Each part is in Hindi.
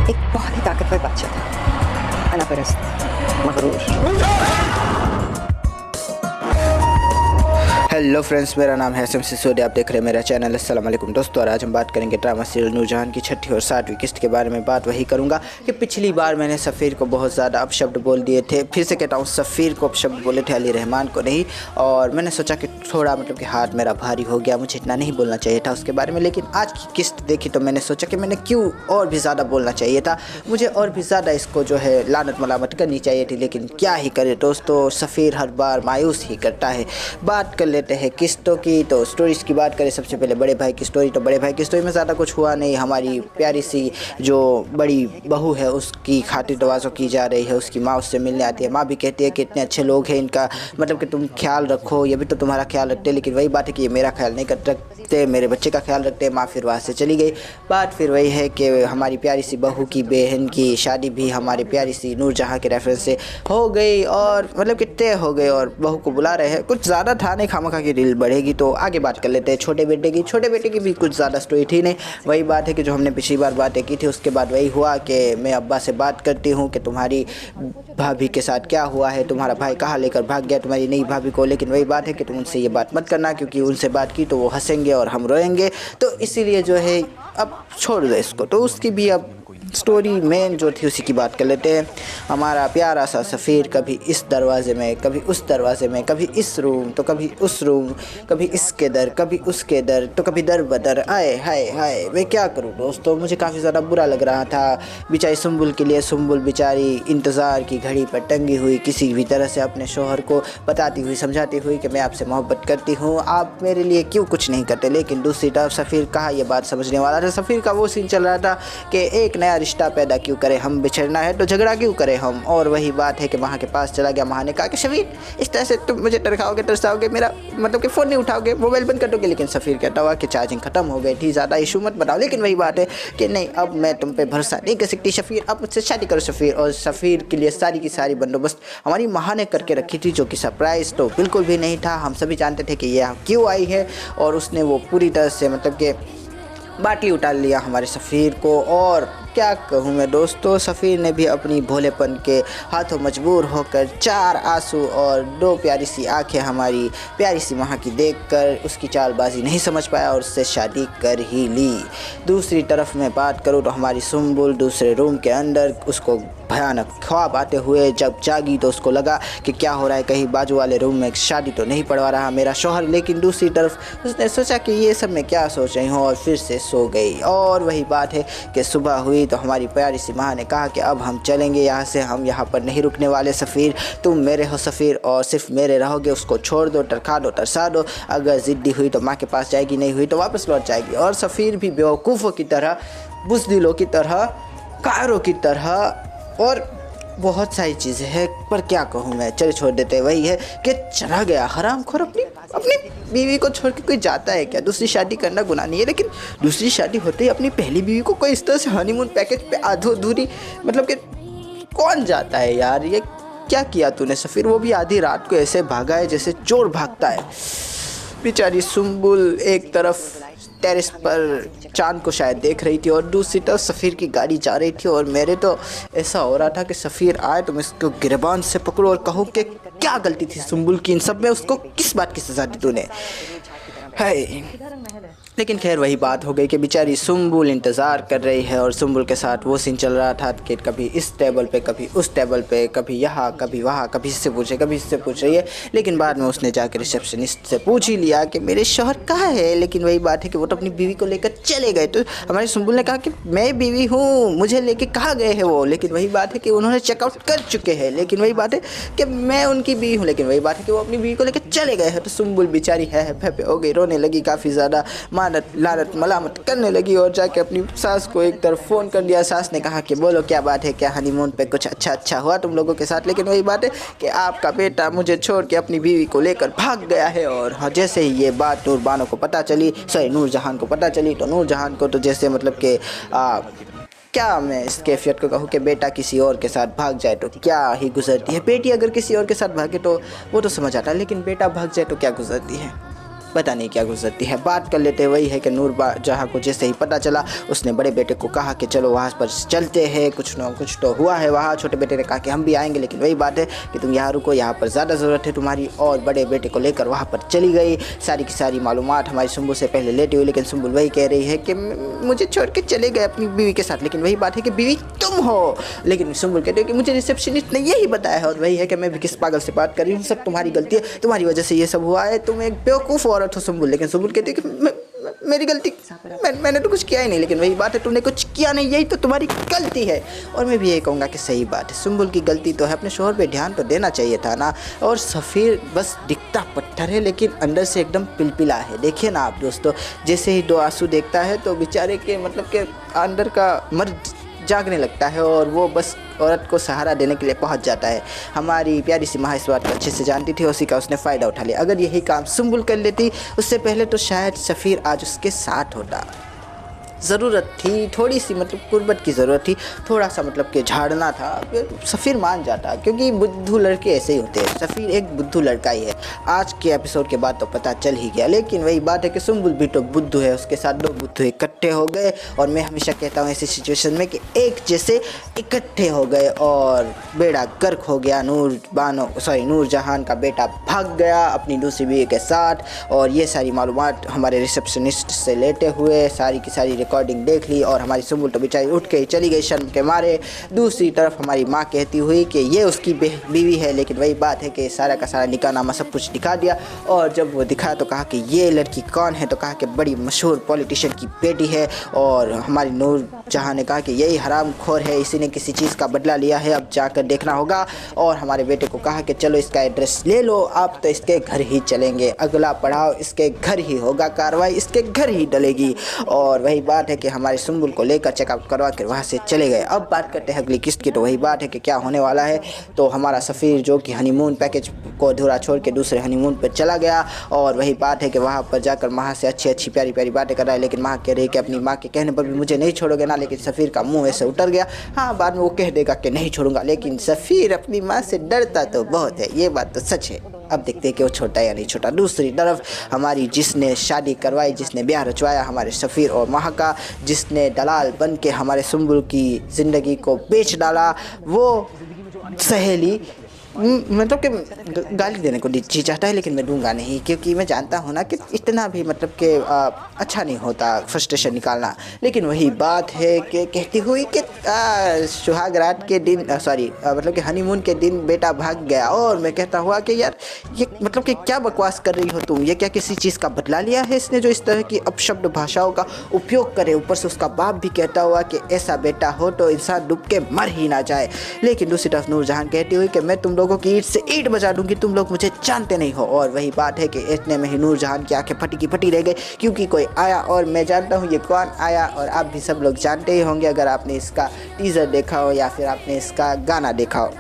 एक बहुत ही ताकतवर बादशाह था, अनापरस्त, मगरूर। हेलो फ्रेंड्स, मेरा नाम है एसएम सिसोदिया। आप देख रहे हैं मेरा चैनल। अस्सलाम वालेकुम दोस्तों। और आज हम बात करेंगे ड्रामा सीरियल नूरजहान की छठी और 60वीं किस्त के बारे में। बात वही करूंगा कि पिछली बार मैंने सफ़ीर को बहुत ज़्यादा अपशब्द बोल दिए थे। फिर से कहता हूँ, सफ़ीर को अपशब्द बोले थे, अली रहमान को नहीं। और मैंने सोचा कि थोड़ा मतलब कि हाथ मेरा भारी हो गया, मुझे इतना नहीं बोलना चाहिए था उसके बारे में। लेकिन आज की किस्त देखी तो मैंने सोचा कि मैंने क्यों और भी ज़्यादा बोलना चाहिए था, मुझे और भी ज़्यादा इसको जो है लानत मलामत करनी चाहिए थी। लेकिन क्या ही करे दोस्तों, सफ़ीर हर बार मायूस ही करता है। बात कर लेते हैं किस्तों की। तो स्टोरीज़ की बात करें, सबसे पहले बड़े भाई की स्टोरी। तो बड़े भाई की स्टोरी में ज़्यादा कुछ हुआ नहीं। हमारी प्यारी सी जो बड़ी बहू है उसकी खातिर तवाज़ो की जा रही है। उसकी माँ उससे मिलने आती है। माँ भी कहती है कि इतने अच्छे लोग हैं, इनका मतलब कि तुम ख्याल रखो, ये भी तो तुम्हारा ख्याल रखते। लेकिन वही बात है कि ये मेरा ख्याल नहीं रखते, मेरे बच्चे का ख्याल रखते। माँ फिर वहाँ से चली गई। बात फिर वही है कि हमारी प्यारी सी बहू की बहन की शादी भी हमारी प्यारी सी नूरजहां के रेफरेंस से हो गई, और मतलब कि तय हो गए, और बहू को बुला रहे हैं। कुछ ज़्यादा था नहीं, खामखा की रील बढ़ेगी। तो आगे बात कर लेते हैं छोटे बेटे की। छोटे बेटे की भी कुछ ज़्यादा स्टोरी थी नहीं। वही बात है कि जो हमने पिछली बार बातें की थी, उसके बाद वही हुआ कि मैं अब्बा से बात करती हूँ कि तुम्हारी भाभी के साथ क्या हुआ है, तुम्हारा भाई कहाँ लेकर भाग गया तुम्हारी नई भाभी को। लेकिन वही बात है कि तुम उनसे ये बात मत करना, क्योंकि उनसे बात की तो वो हंसेंगे और हम रोएंगे। तो इसीलिए जो है अब छोड़ दो इसको। तो उसकी भी अब स्टोरी मेन जो थी उसी की बात कर लेते हैं। हमारा प्यारा सा सफ़ीर कभी इस दरवाज़े में, कभी उस दरवाज़े में, कभी इस रूम तो कभी उस रूम, कभी इसके दर कभी उसके दर, तो कभी दर बदर। आए हाय हाय, मैं क्या करूं दोस्तों, मुझे काफ़ी ज़्यादा बुरा लग रहा था बेचारी सुम्बुल के लिए। सुम्बुल बेचारी इंतज़ार की घड़ी पर टंगी हुई, किसी भी तरह से अपने शोहर को बताती हुई, समझाती हुई कि मैं आपसे मोहब्बत करती हूँ, आप मेरे लिए क्यों कुछ नहीं करते। लेकिन दूसरी तरफ सफ़ीर कहाँ ये बात समझने वाला था। सफ़ीर का वो सीन चल रहा था कि एक नया रिश्ता पैदा क्यों करें हम, बिछड़ना है तो झगड़ा क्यों करें हम। और वही बात है कि वहाँ के पास चला गया। वहाँ ने कहा कि सफ़ीर, इस तरह से तुम मुझे टरकाओगे, तरसाओगे, मेरा मतलब कि फ़ोन नहीं उठाओगे, मोबाइल बंद कर दोगे। लेकिन सफ़ीर कहता हुआ कि चार्जिंग ख़त्म हो गई थी, ज़्यादा इशू मत बनाओ। लेकिन वही बात है कि नहीं, अब मैं तुम पे भरोसा नहीं कर सकती सफ़ीर, अब मुझसे शादी करो सफ़ीर। और सफ़ीर के लिए सारी की सारी बंदोबस्त हमारी माँ ने करके रखी थी, जो कि सरप्राइज़ तो बिल्कुल भी नहीं था। हम सभी जानते थे कि यह क्यों आई है, और उसने वो पूरी तरह से मतलब कि बाटी उठा लिया हमारे सफ़ीर को। और क्या कहूँ मैं दोस्तों, सफ़ीर ने भी अपनी भोलेपन के हाथों मजबूर होकर 4 आंसू और 2 प्यारी सी आंखें हमारी प्यारी सी माँ की देखकर उसकी चालबाजी नहीं समझ पाया और उससे शादी कर ही ली। दूसरी तरफ मैं बात करूँ तो हमारी सुम्बुल दूसरे रूम के अंदर, उसको भयानक ख्वाब आते हुए जब जागी तो उसको लगा कि क्या हो रहा है, कहीं बाजू वाले रूम में शादी तो नहीं पड़वा रहा मेरा शौहर। लेकिन दूसरी तरफ उसने सोचा कि ये सब मैं क्या सोच रही हूँ, और फिर से सो गई। और वही बात है कि सुबह हुई तो हमारी प्यारी सी माँ ने कहा कि अब हम चलेंगे यहाँ से, हम यहाँ पर नहीं रुकने वाले सफ़ीर, तुम मेरे हो सफ़ीर और सिर्फ मेरे रहोगे। उसको छोड़ दो, टरखा दो, तरसा दो। अगर ज़िद्दी हुई तो माँ के पास जाएगी, नहीं हुई तो वापस लौट जाएगी। और सफ़ीर भी बेवकूफ़ों की तरह, बुज़दिलों की तरह, कायरों की तरह और बहुत सारी चीज़ें हैं, पर क्या कहूँ मैं, चल छोड़ देते। वही है कि चला गया हरामखोर। अपनी बीवी को छोड़ के कोई जाता है क्या? दूसरी शादी करना गुनाह नहीं है, लेकिन दूसरी शादी होते ही अपनी पहली बीवी को कोई इस तरह से हनीमून पैकेज पे आधो अधूरी, मतलब कि कौन जाता है यार? ये क्या किया तूने सफ़ीर? वो भी आधी रात को ऐसे भागा है जैसे चोर भागता है। बेचारी सुम्बुल एक तरफ टेरेस पर चांद को शायद देख रही थी, और दूसरी तरफ सफ़ीर की गाड़ी जा रही थी। और मेरे तो ऐसा हो रहा था कि सफ़ीर आए तो मैं इसको गिरबान से पकड़ूं और कहूँ कि क्या गलती थी सुम्बुल की इन सब में, उसको किस बात की सज़ा दी तूने? है लेकिन खैर वही बात हो गई कि बेचारी सुम्बुल इंतज़ार कर रही है, और सुम्बुल के साथ वो सीन चल रहा था कि कभी इस टेबल पे, कभी उस टेबल पे, कभी यहाँ कभी वहाँ, कभी इससे पूछे कभी इससे पूछ रही है। लेकिन बाद में उसने जाकर रिसेप्शनिस्ट से पूछ ही लिया कि मेरे शौहर कहाँ है। लेकिन वही बात है कि वो तो अपनी बीवी को लेकर चले गए। तो हमारी सुम्बुल ने कहा कि मैं बीवी हूँ, मुझे लेके कहाँ गए हैं वो? लेकिन वही बात है कि उन्होंने चेकआउट कर चुके हैं। लेकिन वही बात है कि मैं उनकी बीवी हूँ। लेकिन वही बात है कि वो अपनी बीवी को लेकर चले गए हैं। तो सुम्बुल बेचारी है पे हो गई, रोने लगी, काफ़ी ज़्यादा मानत लानत मलामत करने लगी, और जाके अपनी सास को एक तरफ फ़ोन कर दिया। सास ने कहा कि बोलो क्या बात है, क्या हनीमून पे कुछ अच्छा हुआ तुम लोगों के साथ? लेकिन वही बात है कि आपका बेटा मुझे छोड़ के अपनी बीवी को लेकर भाग गया है। और जैसे ही ये बात नूरबानो को पता चली, सॉरी नूरजहान को पता चली, तो नूरजहान को तो जैसे मतलब कि क्या मैं इस कैफियत को कहूँ कि बेटा किसी और के साथ भाग जाए तो क्या ही गुजरती है। बेटी अगर किसी और के साथ भागे तो वो तो समझ आता है, लेकिन बेटा भाग जाए तो क्या गुजरती है। पता नहीं क्या गुजरती है। बात कर लेते वही है कि नूर जहाँ को जैसे ही पता चला उसने बड़े बेटे को कहा कि चलो वहाँ पर चलते हैं, कुछ ना कुछ तो हुआ है वहाँ। छोटे बेटे ने कहा कि हम भी आएंगे, लेकिन वही बात है कि तुम यहाँ रुको, यहाँ पर ज़्यादा ज़रूरत है तुम्हारी। और बड़े बेटे को लेकर वहाँ पर चली गई। सारी की सारी मालूमात हमारी सुंबुल से पहले लेटी हुई, लेकिन सुंबुल वही कह रही है कि मुझे छोड़ के चले गए अपनी बीवी के साथ। लेकिन वही बात है कि बीवी तुम हो। लेकिन सुंबुल कहते हो कि मुझे रिसेप्शनिस्ट ने यही बताया है, और वही है कि मैं भी किस पागल से बात कर रही हूँ, सब तुम्हारी गलती है, तुम्हारी वजह से ये सब हुआ है, तुम एक बेवकूफ़ औरत हो सुंबुल। लेकिन सुंबुल कहती है कि मेरी गलती, मैंने तो कुछ किया ही नहीं। लेकिन वही बात है, तुमने कुछ किया नहीं, यही तो तुम्हारी गलती है। और मैं भी यही कहूँगा कि सही बात है, सुंबुल की गलती तो है, अपने शोहर पे ध्यान तो देना चाहिए था ना। और सफ़ीर बस दिखता पत्थर है लेकिन अंदर से एकदम पिलपिला है। देखिए ना आप दोस्तों, जैसे ही दो आंसू देखता है तो बेचारे के मतलब के अंदर का मर्द जागने लगता है और वो बस औरत को सहारा देने के लिए पहुंच जाता है। हमारी प्यारी सी माँ इस बात को अच्छे से जानती थी, उसी का उसने फ़ायदा उठा लिया। अगर यही काम सुंबुल कर लेती उससे पहले तो शायद सफ़ीर आज उसके साथ होता। ज़रूरत थी थोड़ी सी, मतलब कुर्बत की ज़रूरत थी, थोड़ा सा मतलब कि झाड़ना था, सफ़ीर मान जाता। क्योंकि बुद्धू लड़के ऐसे ही होते हैं, सफ़ीर एक बुद्धू लड़का ही है। आज के एपिसोड के बाद तो पता चल ही गया। लेकिन वही बात है कि सुंबुल भी तो बुद्धू है, उसके साथ दो बुद्धू इकट्ठे हो गए। और मैं हमेशा कहता हूँ ऐसी सिचुएशन में कि एक जैसे इकट्ठे हो गए और बेड़ा गर्क हो गया। नूर जहान का बेटा भाग गया अपनी दूसरी बीवी के साथ। और ये सारी मालूमात हमारे रिसेप्शनिस्ट से लेते हुए सारी की सारी रिकॉर्डिंग देख ली। और हमारी सुंबुल तो बेचारी उठ के ही चली गई शर्म के मारे। दूसरी तरफ हमारी माँ कहती हुई कि ये उसकी बीवी है। लेकिन वही बात है कि सारा का सारा निकाहनामा सब कुछ दिखा दिया। और जब वो दिखाया तो कहा कि ये लड़की कौन है, तो कहा कि बड़ी मशहूर पॉलिटिशियन की बेटी है। और हमारी नूर जहाँ ने कहा कि यही हरामखोर है, इसी ने किसी चीज़ का बदला लिया है, अब जाकर देखना होगा। और हमारे बेटे को कहा कि चलो इसका एड्रेस ले लो, आप तो इसके घर ही चलेंगे, अगला पड़ाव इसके घर ही होगा, कार्रवाई इसके घर ही डलेगी। और वही बात है कि हमारे सुंबुल को लेकर चेकअप करवा कर वहाँ से चले गए। अब बात करते हैं अगली किस्त की। तो वही बात है कि क्या होने वाला है। तो हमारा सफ़ीर जो कि हनीमून पैकेज को अधूरा छोड़ के दूसरे हनीमून पर चला गया। और वही बात है कि वहाँ पर जाकर माँ से अच्छी अच्छी प्यारी प्यारी बातें कर रहा है। लेकिन माँ कह रही है कि अपनी माँ के कहने पर भी मुझे नहीं छोड़ोगे ना। लेकिन सफ़ीर का मुँह ऐसे उतर गया। हाँ, बाद में वो कह देगा कि नहीं छोड़ूंगा, लेकिन सफ़ीर अपनी माँ से डरता तो बहुत है, ये बात तो सच है। अब देखते हैं कि वो छोटा या नहीं छोटा। दूसरी तरफ हमारी जिसने शादी करवाई, जिसने ब्याह रचवाया हमारे सफ़ीर और माह का, जिसने दलाल बन के हमारे सुंबुल की ज़िंदगी को बेच डाला, वो सहेली मतलब कि गाली देने को जी चाहता है, लेकिन मैं दूंगा नहीं, क्योंकि मैं जानता हूँ ना कि इतना भी मतलब कि अच्छा नहीं होता फ्रस्ट्रेशन निकालना। लेकिन वही बात है कि कहती हुई कि सुहाग रात के दिन मतलब कि हनीमून के दिन बेटा भाग गया। और मैं कहता हुआ कि यार ये मतलब कि क्या बकवास कर रही हो तुम, ये क्या किसी चीज़ का बदला लिया है इसने जो इस तरह की अपशब्द भाषाओं का उपयोग करे। ऊपर से उसका बाप भी कहता हुआ कि ऐसा बेटा हो तो इंसान डूब के मर ही ना जाए। लेकिन दूसरी तरफ नूरजहान कहती हुई कि मैं तुम लोगों की ईंट से ईंट बजा दूंगी, तुम लोग मुझे जानते नहीं हो। और वही बात है कि इतने में ही नूरजहान की आंखें फटी की फटी रह गई, क्योंकि कोई आया। और मैं जानता हूँ ये कौन आया, और आप भी सब लोग जानते ही होंगे अगर आपने इसका टीज़र देखा हो या फिर आपने इसका गाना देखा हो।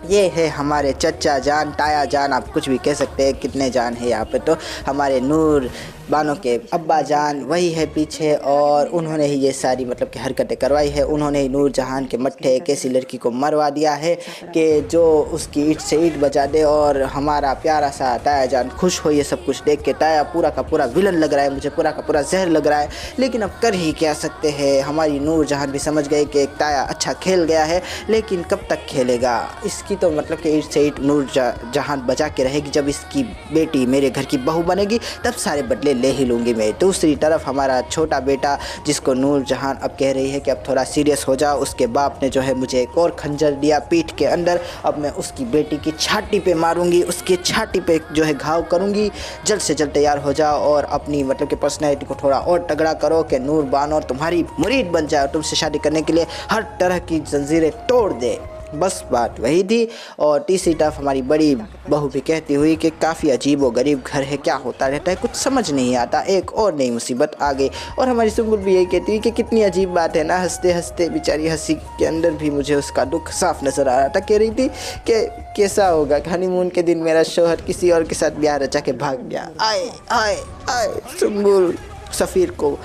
ये है हमारे चचा जान, ताया जान, आप कुछ भी कह सकते हैं। कितने जान है यहाँ पे, तो हमारे नूर बानो के अब्बा जान वही है पीछे। और उन्होंने ही ये सारी मतलब कि हरकतें करवाई है। उन्होंने ही नूरजहान के मट्ठे एक ऐसी लड़की को मरवा दिया है कि जो उसकी ईंट से ईंट बजा दे। और हमारा प्यारा सा ताया जान खुश हो ये सब कुछ देख के। ताया पूरा का पूरा विलन लग रहा है, मुझे पूरा का पूरा जहर लग रहा है, लेकिन अब कर ही क्या सकते हैं। हमारी नूरजहान भी समझ गई कि एक ताया अच्छा खेल गया है, लेकिन कब तक खेलेगा। इसकी तो मतलब कि ईंट से ईंट नूरजहान बचा के रहेगी। जब इसकी बेटी मेरे घर की बहू बनेगी तब सारे बदले ले ही लूँगी मैं। दूसरी तरफ हमारा छोटा बेटा, जिसको नूरजहान अब कह रही है कि अब थोड़ा सीरियस हो जाओ, उसके बाप ने जो है मुझे एक और खंजर दिया पीठ के अंदर। अब मैं उसकी बेटी की छाती पे मारूंगी, उसकी छाती पे जो है घाव करूंगी। जल्द से जल्द तैयार हो जाओ और अपनी मतलब कि पर्सनैलिटी को थोड़ा और तगड़ा करो कि नूर बानो तुम्हारी मुरीद बन जाए, तुमसे शादी करने के लिए हर तरह की जंजीरें तोड़ दे। बस बात वही थी। और तीसरी तरफ हमारी बड़ी बहू भी कहती हुई कि काफ़ी अजीब व गरीब घर है, क्या होता रहता है, कुछ समझ नहीं आता, एक और नई मुसीबत आ गई। और हमारी सुंबुल भी यही कहती हुई कि कितनी अजीब बात है ना। हंसते हंसते बेचारी हंसी के अंदर भी मुझे उसका दुख साफ नज़र आ रहा था। कह रही थी कि कैसा होगा हनीमून के दिन मेरा शौहर किसी और के साथ ब्याह रचा के भाग गया। आए आए आए सुंबुल, सफ़ीर को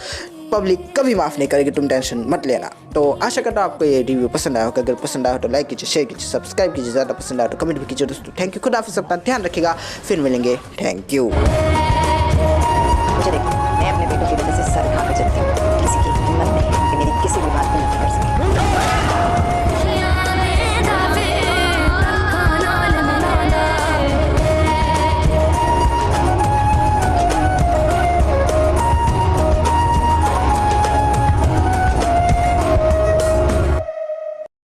पब्लिक कभी माफ़ नहीं करेगी, तुम टेंशन मत लेना। तो आशा करता हूँ आपको ये रिव्यू पसंद आया होगा। अगर पसंद आया हो तो लाइक कीजिए, शेयर कीजिए, सब्सक्राइब कीजिए। ज़्यादा पसंद आया तो कमेंट भी कीजिए दोस्तों। थैंक यू, खुदा हाफिज़, अपना ध्यान रखिएगा, फिर मिलेंगे। Thank you. की वजह से सर खा के चली